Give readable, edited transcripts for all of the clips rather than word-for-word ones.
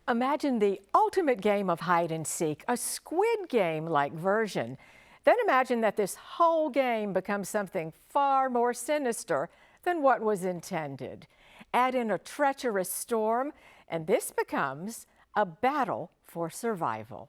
Imagine the ultimate game of hide and seek, a Squid Game-like version. Then imagine that this whole game becomes something far more sinister than what was intended. Add in a treacherous storm, and this becomes a battle for survival.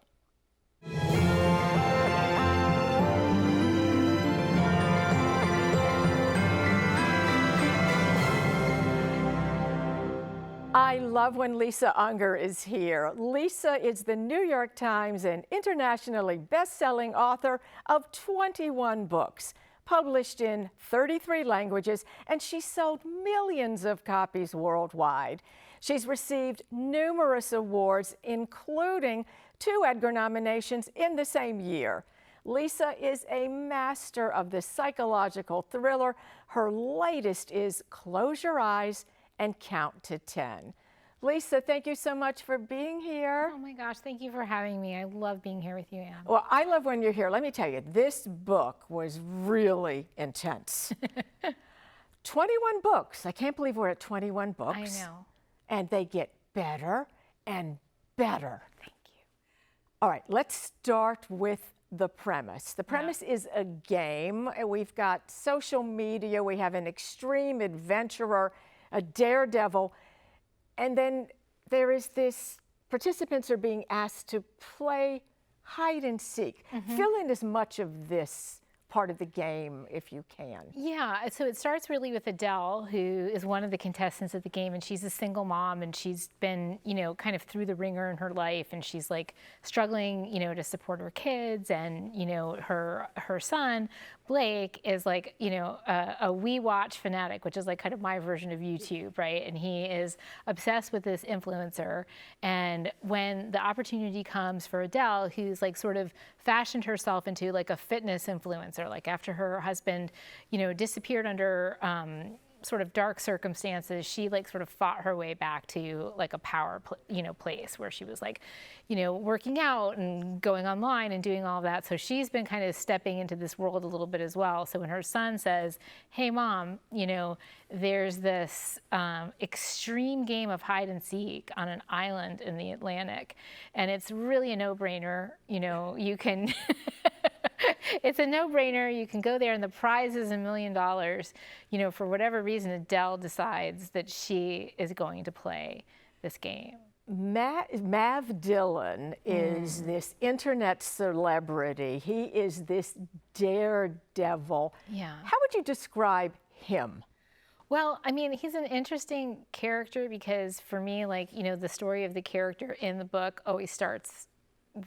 I love when Lisa Unger is here. Lisa is the New York Times and internationally best-selling author of 21 books, published in 33 languages, and she's sold millions of copies worldwide. She's received numerous awards, including 2 Edgar nominations in the same year. Lisa is a master of the psychological thriller. Her latest is Close Your Eyes and Count to 10. Lisa, thank you so much for being here. Oh my gosh, thank you for having me. I love being here with you, Anne. Well, I love when you're here. Let me tell you, this book was really intense. 21 books. I can't believe we're at 21 books. I know. And they get better and better. Thank you. All right, let's start with the premise. The premise is a game. We've got social media. We have an extreme adventurer, a daredevil, and then there is this, participants are being asked to play hide and seek. Fill in as much of this part of the game if you can. Yeah, so it starts really with Adele, who is one of the contestants of the game, and she's a single mom, and she's been, you know, kind of through the ringer in her life, and she's like struggling, you know, to support her kids, and, you know, her son, Blake, is like, you know, a We Watch fanatic, which is like kind of my version of YouTube, right? And he is obsessed with this influencer. And when the opportunity comes for Adele, who's like sort of fashioned herself into like a fitness influencer, like after her husband, you know, disappeared under sort of dark circumstances, she like sort of fought her way back to like a power, you know, place where she was like, you know, working out and going online and doing all of that. So she's been kind of stepping into this world a little bit as well. So when her son says, "Hey mom, you know, there's this extreme game of hide and seek on an island in the Atlantic, and it's really a no-brainer, you know, you can it's a no-brainer. You can go there, and the prize is $1 million. You know, for whatever reason, Adele decides that she is going to play this game. Mav Dillon is this internet celebrity. He is this daredevil. Yeah. How would you describe him? Well, I mean, he's an interesting character because for me, like, you know, the story of the character in the book always starts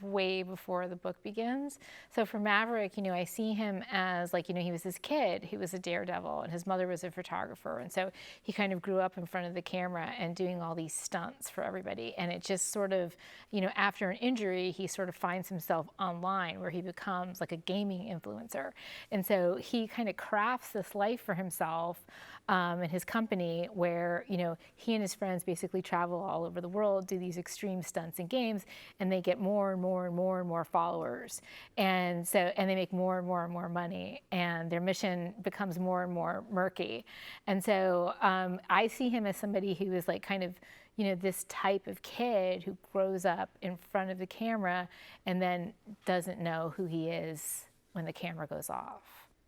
way before the book begins. So for Maverick, you know, I see him as like, you know, he was this kid who was a daredevil and his mother was a photographer. And so he kind of grew up in front of the camera and doing all these stunts for everybody. And it just sort of, you know, after an injury, he sort of finds himself online where he becomes like a gaming influencer. And so he kind of crafts this life for himself and his company where, you know, he and his friends basically travel all over the world, do these extreme stunts and games, and they get more and more and more and more followers. And so, and they make more and more and more money, and their mission becomes more and more murky. And so I see him as somebody who is like kind of, you know, this type of kid who grows up in front of the camera and then doesn't know who he is when the camera goes off.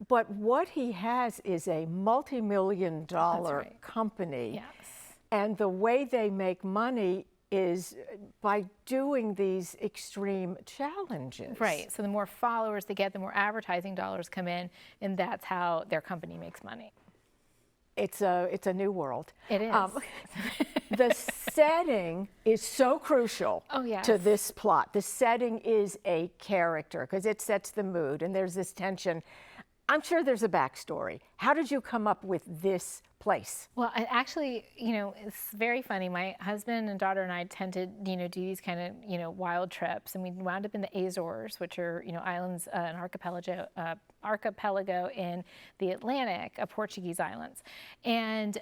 But what he has is a multi-million-dollar company. Yes. And the way they make money is by doing these extreme challenges. Right. So the more followers they get, the more advertising dollars come in, and that's how their company makes money. It's a new world. It is. The setting is so crucial to this plot. The setting is a character because it sets the mood, and there's this tension. I'm sure there's a backstory. How did you come up with this place? Well, I actually, you know, it's very funny. My husband and daughter and I tend to, you know, do these kind of, you know, wild trips, and we wound up in the Azores, which are, you know, islands, an archipelago in the Atlantic, Portuguese islands. And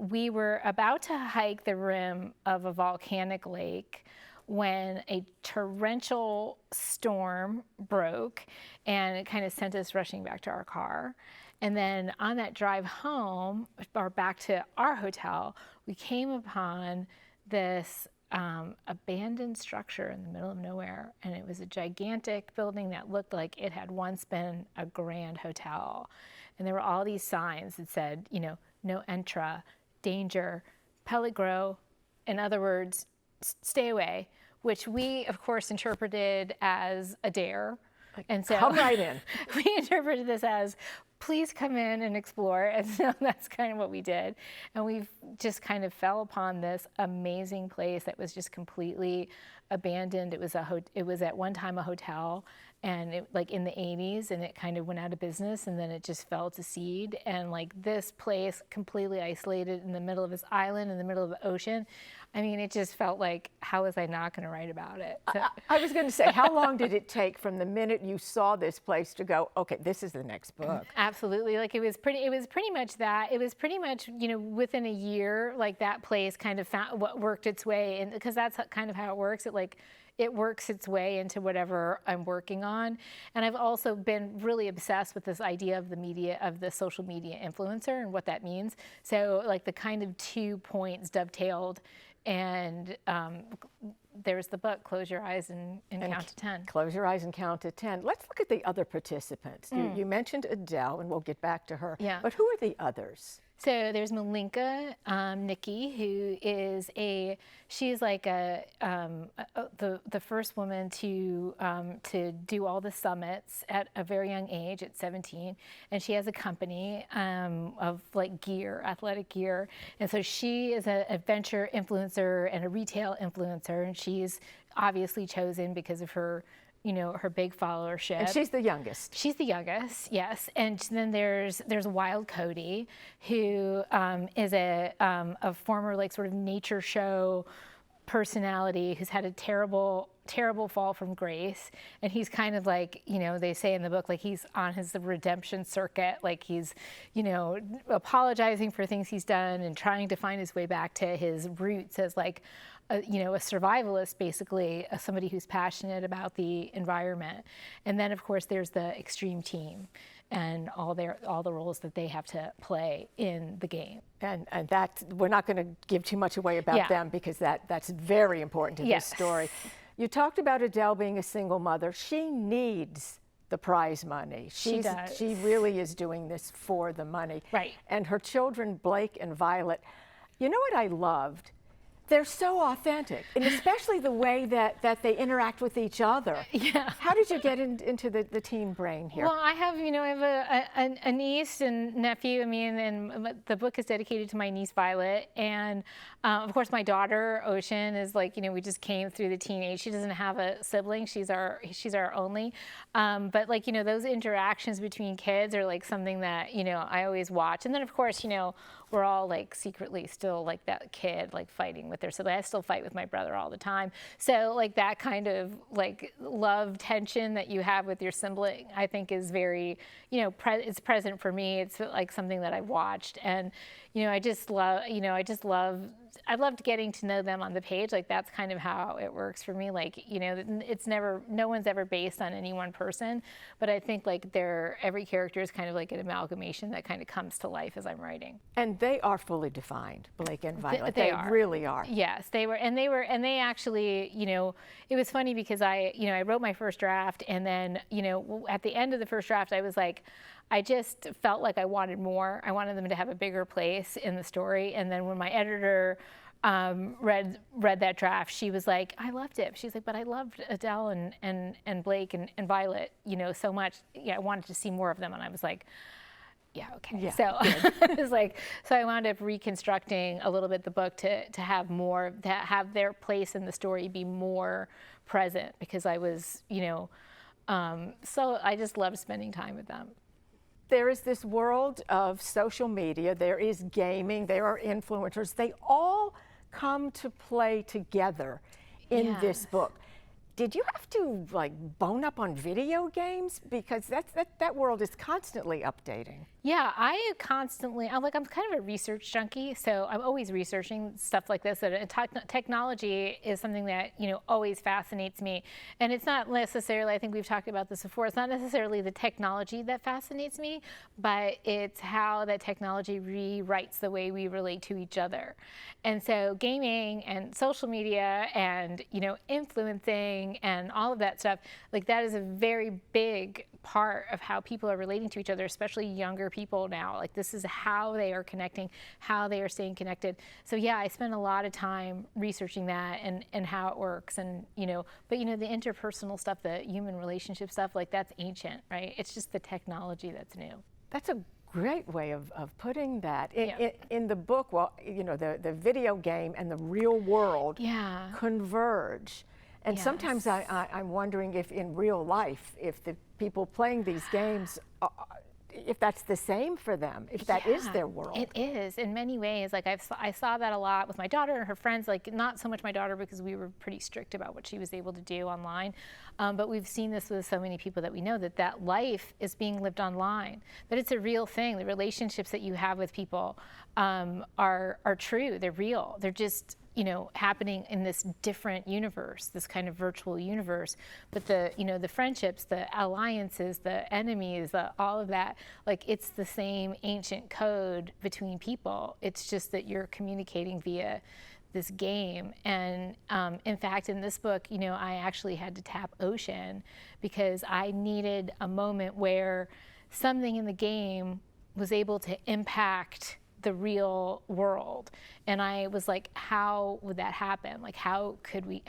we were about to hike the rim of a volcanic lake when a torrential storm broke, and it kind of sent us rushing back to our car. And then on that drive home, or back to our hotel, we came upon this abandoned structure in the middle of nowhere, and it was a gigantic building that looked like it had once been a grand hotel. And there were all these signs that said, you know, no entra, danger, peligro, in other words, stay away, which we, of course, interpreted as a dare. And so come right in. We interpreted this as, please come in and explore. And so that's kind of what we did. And we just kind of fell upon this amazing place that was just completely abandoned. It was at one time a hotel, and it, like in the 80s, and it kind of went out of business, and then it just fell to seed. And like this place, completely isolated in the middle of this island, in the middle of the ocean. I mean, it just felt like, how was I not going to write about it? So. I was going to say, how long did it take from the minute you saw this place to go, okay, this is the next book? Absolutely. Like it was pretty much that. It was pretty much, you know, within a year, like that place kind of worked its way, and because that's kind of how it works. It works its way into whatever I'm working on. And I've also been really obsessed with this idea of the media, of the social media influencer and what that means. So like the kind of 2 points dovetailed, and there's the book, Close Your Eyes and Count to 10. Close your eyes and count to 10. Let's look at the other participants. You mentioned Adele, and we'll get back to her. Yeah. But who are the others? So there's Malinka Nikki, who is she's like the first woman to do all the summits at a very young age, at 17, and she has a company of like gear, athletic gear, and so she is an adventure influencer and a retail influencer, and she's obviously chosen because of her, you know, her big followership. And she's the youngest. She's the youngest, yes. And then there's Wild Cody, who is a former like sort of nature show personality who's had a terrible fall from grace, and he's kind of like, you know, they say in the book, like he's on his redemption circuit, like he's, you know, apologizing for things he's done and trying to find his way back to his roots as like you know, a survivalist, basically, somebody who's passionate about the environment. And then, of course, there's the extreme team and all the roles that they have to play in the game. And that, we're not going to give too much away about them, because that's very important to this story. You talked about Adele being a single mother. She needs the prize money. She does. She really is doing this for the money. Right. And her children, Blake and Violet, you know what I loved? They're so authentic, and especially the way that they interact with each other. Yeah. How did you get into the teen brain here? Well, I have a niece and nephew. I mean, and the book is dedicated to my niece Violet, and of course my daughter Ocean is like, you know, we just came through the teenage. She doesn't have a sibling. She's our only. But like, you know, those interactions between kids are like something that, you know, I always watch. And then of course, you know, we're all like secretly still like that kid like fighting with their sibling. I still fight with my brother all the time. So like that kind of like love tension that you have with your sibling, I think is very, you know, it's present for me. It's like something that I've watched, and you know, I loved getting to know them on the page. Like that's kind of how it works for me. Like, you know, no one's ever based on any one person, but I think like every character is kind of like an amalgamation that kind of comes to life as I'm writing. And they are fully defined, Blake and Violet. They really are. Yes, they were, and they actually, you know, it was funny because I wrote my first draft, and then, you know, at the end of the first draft, I was like, I just felt like I wanted more. I wanted them to have a bigger place in the story. And then when my editor read that draft, she was like, I loved it. She's like, but I loved Adele and Blake and Violet, you know, so much. Yeah, I wanted to see more of them. And I was like, yeah, okay. Yeah, so it was like, so I wound up reconstructing a little bit the book to have more, to have their place in the story be more present, because I was, you know, so I just loved spending time with them. There is this world of social media, there is gaming, there are influencers. They all come to play together in this book. Did you have to like bone up on video games? Because that world is constantly updating. Yeah, I'm kind of a research junkie, so I'm always researching stuff like this. And technology is something that, always fascinates me. And it's not necessarily, I think we've talked about this before, it's not necessarily the technology that fascinates me, but it's how that technology rewrites the way we relate to each other. And so gaming and social media and, influencing and all of that stuff, like that is a very big part of how people are relating to each other, especially younger people now. Like this is how they are connecting, how they are staying connected. So yeah, I spend a lot of time researching that and how it works, and but the interpersonal stuff, the human relationship stuff, like that's ancient, right? It's just the technology that's new. That's a great way of putting that. Yeah. In the book, well, the video game and the real world converge. And Yes. sometimes I'm wondering if in real life, if the people playing these games, if that's the same for them, if that is their world. It is in many ways. Like I saw that a lot with my daughter and her friends, like not so much my daughter because we were pretty strict about what she was able to do online. But we've seen this with so many people that we know, that life is being lived online, that it's a real thing. The relationships that you have with people are true, they're real. They're just happening in this different universe, this kind of virtual universe. But the friendships, the alliances, the enemies, all of that, like it's the same ancient code between people. It's just that you're communicating via this game. And in fact, in this book, I actually had to tap Ocean because I needed a moment where something in the game was able to impact the real world. And I was like, how would that happen? Like, how could we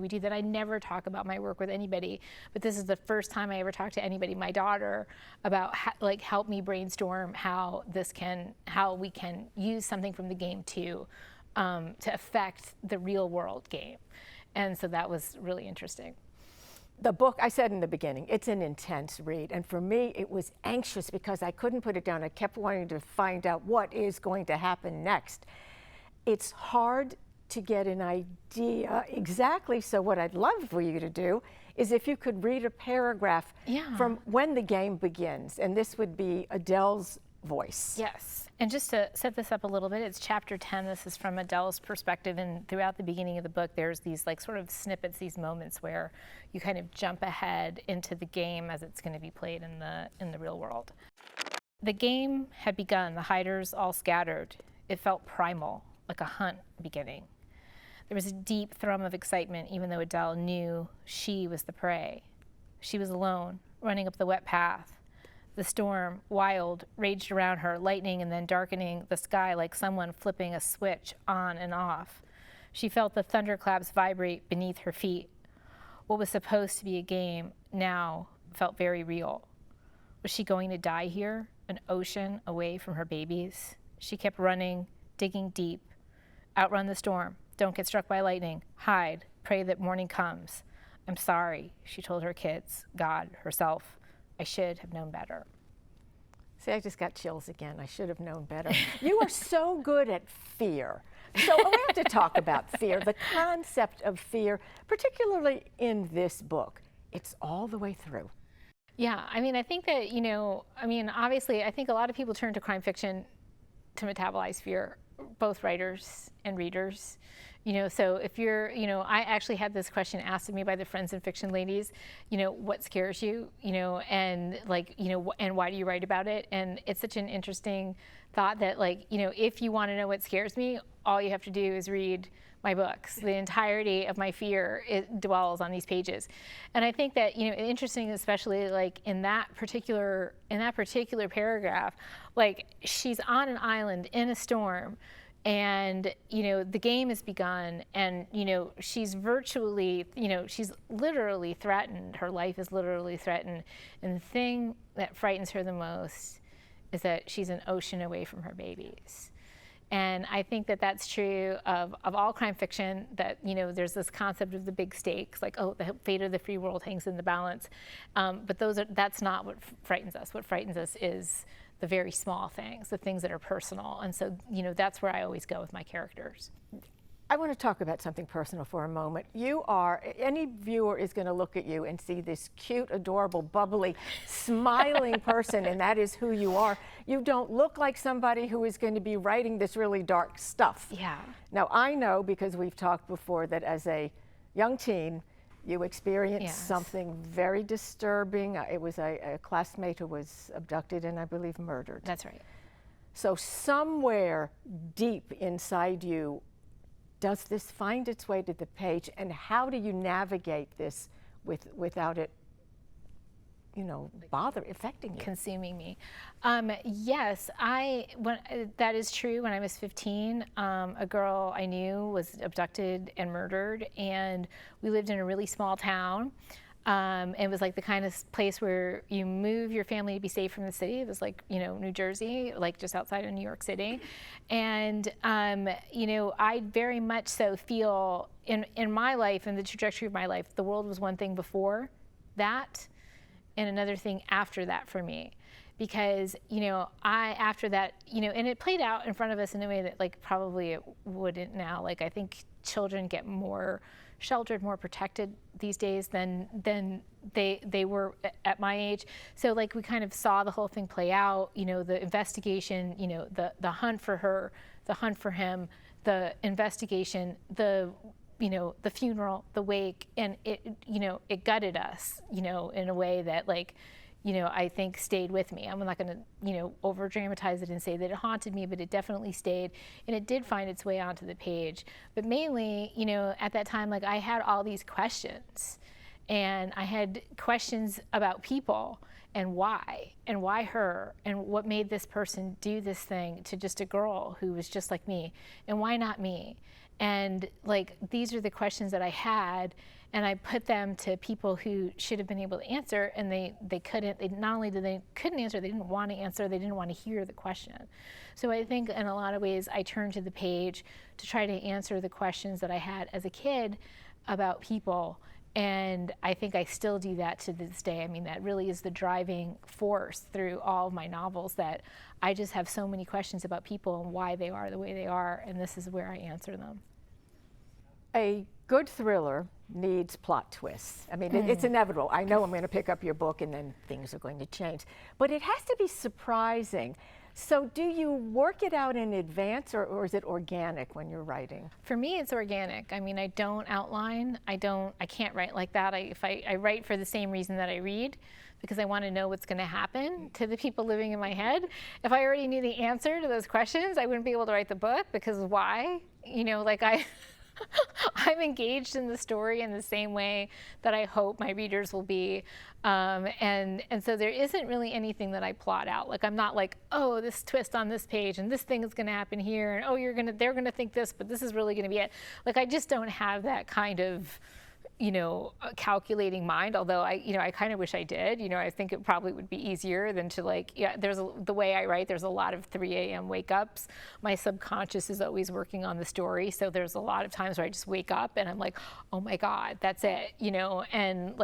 do that? I never talk about my work with anybody, but this is the first time I ever talked to anybody, my daughter, about help me brainstorm how we can use something from the game to affect the real world game. And so that was really interesting. The book, I said in the beginning, it's an intense read. And for me, it was anxious because I couldn't put it down. I kept wanting to find out what is going to happen next. It's hard to get an idea exactly. So what I'd love for you to do is if you could read a paragraph from when the game begins. And this would be Adele's voice. Yes. And just to set this up a little bit, it's chapter 10. This is from Adele's perspective. And throughout the beginning of the book, there's these like sort of snippets, these moments where you kind of jump ahead into the game as it's going to be played in the real world. The game had begun, the hiders all scattered. It felt primal, like a hunt beginning. There was a deep thrum of excitement, even though Adele knew she was the prey. She was alone, running up the wet path. The storm, wild, raged around her, lightning and then darkening the sky like someone flipping a switch on and off. She felt the thunderclaps vibrate beneath her feet. What was supposed to be a game now felt very real. Was she going to die here, an ocean away from her babies? She kept running, digging deep. Outrun the storm. Don't get struck by lightning. Hide. Pray that morning comes. I'm sorry, she told her kids, God, herself. I should have known better. See, I just got chills again. I should have known better. You are so good at fear. So we have to talk about fear, the concept of fear, particularly in this book. It's all the way through. Yeah, I mean, I think that, obviously, I think a lot of people turn to crime fiction to metabolize fear, both writers and readers. So if you're, I actually had this question asked of me by the Friends in Fiction ladies, what scares you, and and why do you write about it? And it's such an interesting thought that if you want to know what scares me, all you have to do is read my books. The entirety of my fear, it dwells on these pages. And I think that, interesting, especially in that particular paragraph, she's on an island in a storm, and the game has begun, and she's virtually, she's literally threatened. Her life is literally threatened, and the thing that frightens her the most is that she's an ocean away from her babies. And I think that that's true of all crime fiction, that there's this concept of the big stakes, like, oh, the fate of the free world hangs in the balance, but that's not what frightens us. What frightens us is the very small things, the things that are personal. And so, that's where I always go with my characters. I want to talk about something personal for a moment. You are, any viewer is going to look at you and see this cute, adorable, bubbly, smiling person, and that is who you are. You don't look like somebody who is going to be writing this really dark stuff. Yeah. Now, I know, because we've talked before, that as a young teen, you experienced Yes. something very disturbing. It was a classmate who was abducted and, I believe, murdered. That's right. So somewhere deep inside you, does this find its way to the page, and how do you navigate this without it, affecting you? Consuming me. Yes, that is true. When I was 15, a girl I knew was abducted and murdered, and we lived in a really small town. It was like the kind of place where you move your family to be safe from the city. It was like, New Jersey, like just outside of New York City. And, I very much so feel in my life, in the trajectory of my life, the world was one thing before that and another thing after that for me. Because, after that, and it played out in front of us in a way that like probably it wouldn't now. Like I think children get more sheltered, more protected these days than they were at my age. So like we kind of saw the whole thing play out, the investigation, the hunt for her, the hunt for him, the investigation, the funeral, the wake, and it gutted us, in a way that like, I think stayed with me. I'm not going to, over dramatize it and say that it haunted me, but it definitely stayed, and it did find its way onto the page. But mainly, at that time, like I had all these questions, and I had questions about people and why her, and what made this person do this thing to just a girl who was just like me, and why not me? And like, these are the questions that I had, and I put them to people who should have been able to answer, and they couldn't. Not only did they couldn't answer, they didn't want to answer, they didn't want to hear the question. So I think in a lot of ways I turned to the page to try to answer the questions that I had as a kid about people, and I think I still do that to this day. I mean, that really is the driving force through all of my novels, that I just have so many questions about people and why they are the way they are, and this is where I answer them. A good thriller needs plot twists. I mean, it's inevitable. I know I'm going to pick up your book and then things are going to change. But it has to be surprising. So do you work it out in advance, or is it organic when you're writing? For me, it's organic. I mean, I don't outline. I can't write like that. I write for the same reason that I read, because I want to know what's going to happen to the people living in my head. If I already knew the answer to those questions, I wouldn't be able to write the book, because why? I'm engaged in the story in the same way that I hope my readers will be, and so there isn't really anything that I plot out. Like I'm not like, oh, this twist on this page and this thing is going to happen here, and oh, they're going to think this, but this is really going to be it. Like I just don't have that kind of calculating mind, although I kind of wish I did. I think it probably would be easier than to the way I write, there's a lot of 3 a.m. wake ups. My subconscious is always working on the story, so there's a lot of times where I just wake up and I'm like, oh my God, that's it, and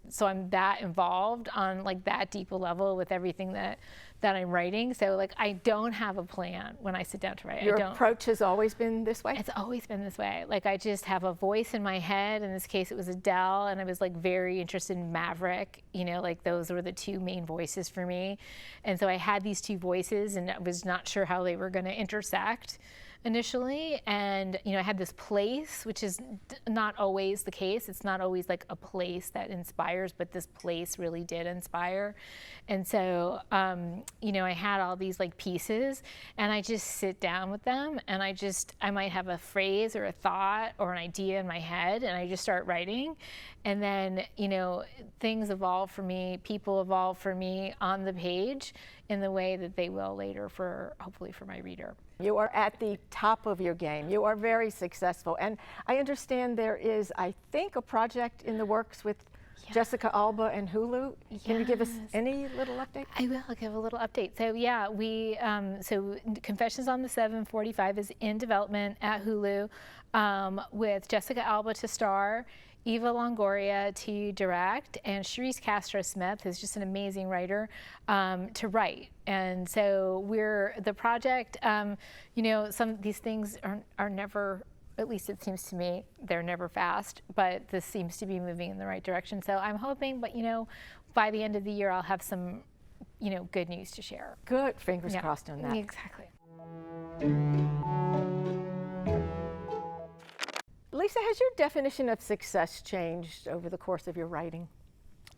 so I'm that involved on like that deep a level with everything that I'm writing. So like I don't have a plan when I sit down to write. Your approach has always been this way? It's always been this way. Like I just have a voice in my head. In this case, it was Adele, and I was like very interested in Maverick. Like those were the two main voices for me. And so I had these two voices, and I was not sure how they were going to intersect initially. And I had this place, which is not always the case. It's not always like a place that inspires, but this place really did inspire. And so I had all these like pieces, and I just sit down with them, and I might have a phrase or a thought or an idea in my head, and I just start writing. And then things evolve for me, people evolve for me on the page in the way that they will later, hopefully for my reader. You are at the top of your game. You are very successful. And I understand there is, I think, a project in the works with Jessica Alba and Hulu. Can you give us any little update? I will give a little update. So yeah, so Confessions on the 745 is in development at Hulu, with Jessica Alba to star, Eva Longoria to direct, and Charisse Castro-Smith, who's just an amazing writer, to write. And so the project, some of these things are never at least it seems to me, they're never fast, but this seems to be moving in the right direction. So I'm hoping, but by the end of the year, I'll have some, good news to share. Good, fingers crossed on that. Exactly. Lisa, has your definition of success changed over the course of your writing?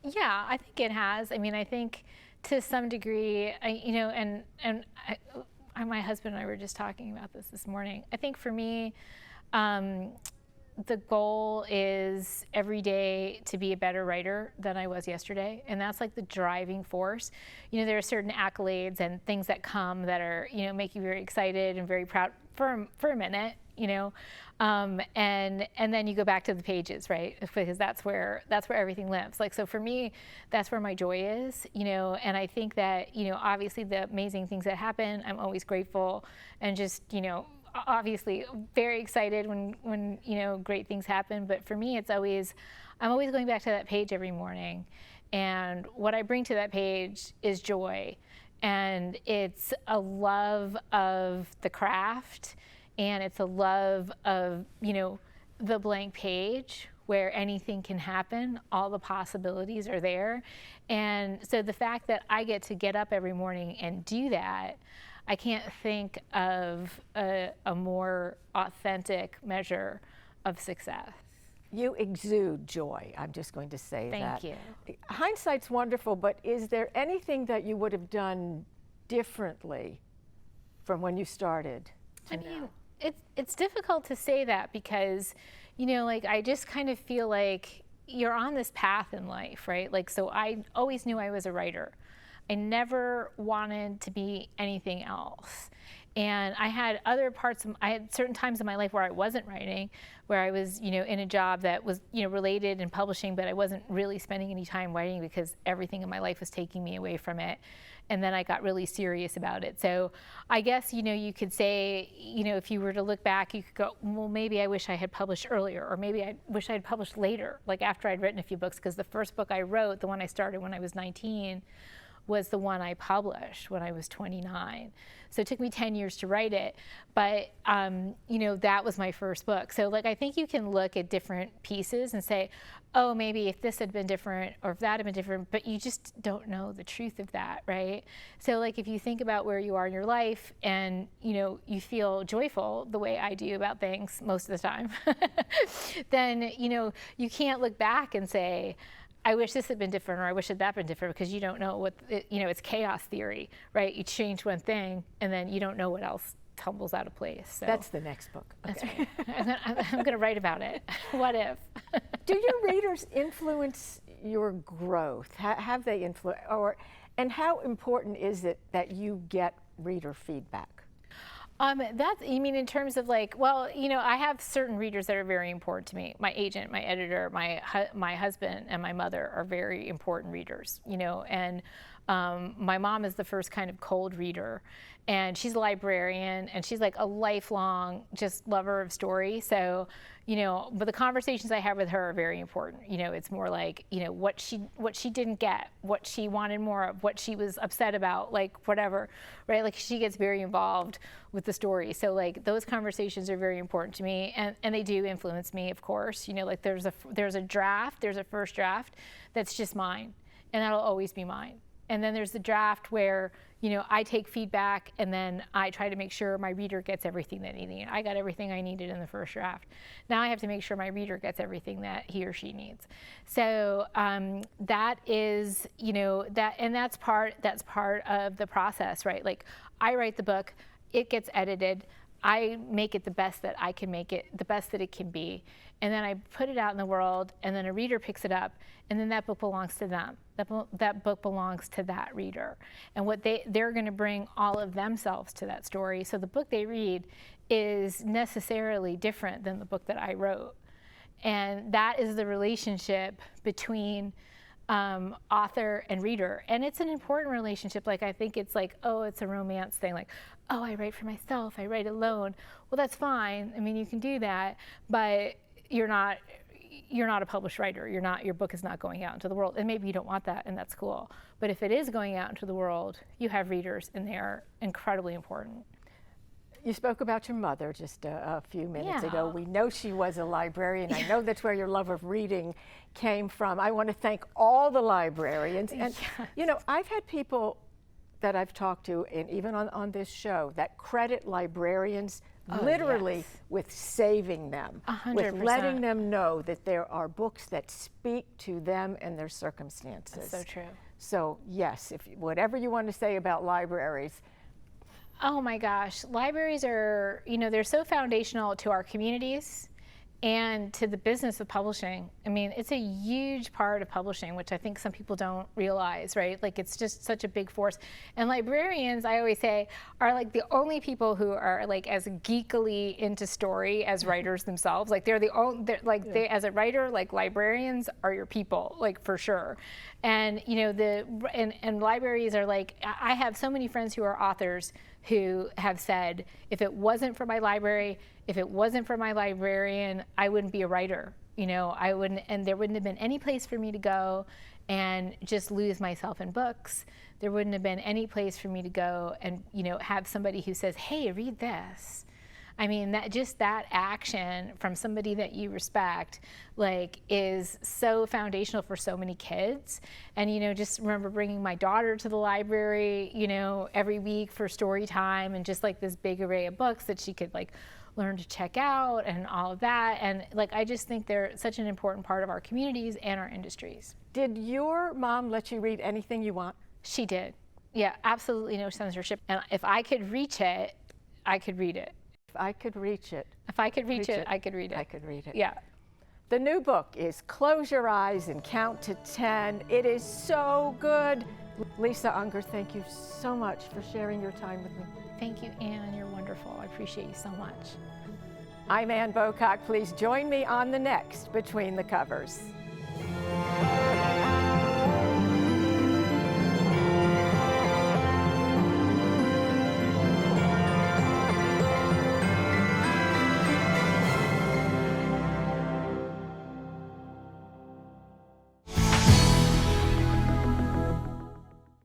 Yeah, I think it has. I mean, I think to some degree, my husband and I were just talking about this morning. I think for me, the goal is every day to be a better writer than I was yesterday, and that's like the driving force. There are certain accolades and things that come that are, make you very excited and very proud for a minute, and then you go back to the pages, right? Because that's where everything lives. Like, so for me, that's where my joy is, and I think that, obviously the amazing things that happen, I'm always grateful and just, obviously very excited when great things happen. But for me, I'm always going back to that page every morning. And what I bring to that page is joy. And it's a love of the craft, and it's a love of, the blank page where anything can happen, all the possibilities are there. And so the fact that I get up every morning and do that, I can't think of a more authentic measure of success. You exude joy, I'm just going to say that. Thank you. Hindsight's wonderful, but is there anything that you would have done differently from when you started to now? It's difficult to say that because, I just kind of feel like you're on this path in life, right? Like, so I always knew I was a writer. I never wanted to be anything else. And I had I had certain times in my life where I wasn't writing, where I was, in a job that was, related in publishing, but I wasn't really spending any time writing because everything in my life was taking me away from it. And then I got really serious about it. So I guess, you could say, if you were to look back, you could go, well, maybe I wish I had published earlier, or maybe I wish I had published later, like after I'd written a few books, because the first book I wrote, the one I started when I was 19, was the one I published when I was 29. So it took me 10 years to write it, but that was my first book. So I think you can look at different pieces and say, oh, maybe if this had been different or if that had been different, but you just don't know the truth of that, right? So if you think about where you are in your life and you feel joyful the way I do about things most of the time, then you can't look back and say, I wish this had been different, or I wish that had been different, because you don't know it's chaos theory, right? You change one thing and then you don't know what else tumbles out of place. So that's the next book. Okay. That's right. I'm going to write about it. What if? Do your readers influence your growth? Have they influence, and how important is it that you get reader feedback? You mean in terms of I have certain readers that are very important to me. My agent, my editor, my husband, and my mother are very important readers, and my mom is the first kind of cold reader, and she's a librarian, and she's like a lifelong just lover of story. So, but the conversations I have with her are very important. It's more like, what she didn't get, what she wanted more of, what she was upset about, whatever, right? She gets very involved with the story. So those conversations are very important to me, and they do influence me, of course. There's a first draft that's just mine, and that'll always be mine. And then there's the draft where, I take feedback and then I try to make sure my reader gets everything that they need. I got everything I needed in the first draft. Now I have to make sure my reader gets everything that he or she needs. So that is, that's part of the process, right? I write the book, it gets edited, I make it the best that I can make it, the best that it can be. And then I put it out in the world, and then a reader picks it up, and then that book belongs to them. That book belongs to that reader. And what they're going to bring all of themselves to that story. So the book they read is necessarily different than the book that I wrote. And that is the relationship between author and reader. And it's an important relationship. I think it's it's a romance thing. I write for myself, I write alone. Well, that's fine. I mean, you can do that, but you're not a published writer. Your book is not going out into the world. And maybe you don't want that, and that's cool. But if it is going out into the world, you have readers, and they are incredibly important. You spoke about your mother just a few minutes Yeah. ago. We know she was a librarian. I know that's where your love of reading came from. I want to thank all the librarians. And, you know, I've had people that I've talked to, and even on this show, that credit librarians literally yes. with saving them, with 100%. letting them know that there are books that speak to them and their circumstances. So true. So yes, if whatever you want to say about libraries. Oh my gosh, libraries are, you know, they're so foundational to our communities and to the business of publishing. I mean, it's a huge part of publishing, which I think some people don't realize, right? Like, it's just such a big force. And librarians, I always say, are like the only people who are like as geekily into story as writers themselves. Like, they're the only, they, as a writer, like, librarians are your people, like, for sure. And, you know, and libraries are like, I have so many friends who are authors who have said, if it wasn't for my library, if it wasn't for my librarian, I wouldn't be a writer. You know, I wouldn't, and there wouldn't have been any place for me to go and just lose myself in books. There wouldn't have been any place for me to go and, you know, have somebody who says, hey, read this. I mean, that just that action from somebody that you respect, like, is so foundational for so many kids. And, you know, just remember bringing my daughter to the library, you know, every week for story time, and just like this big array of books that she could like learn to check out and all of that. And like, I just think they're such an important part of our communities and our industries. Did your mom let you read anything you want? She did. Yeah, absolutely no censorship. And if I could reach it, I could read it. If I could reach it. If I could reach it, I could read it. I could read it. Yeah. The new book is Close Your Eyes and Count to 10. It is so good. Lisa Unger, thank you so much for sharing your time with me. Thank you, Anne. You're wonderful. I appreciate you so much. I'm Ann Bocock. Please join me on the next Between the Covers.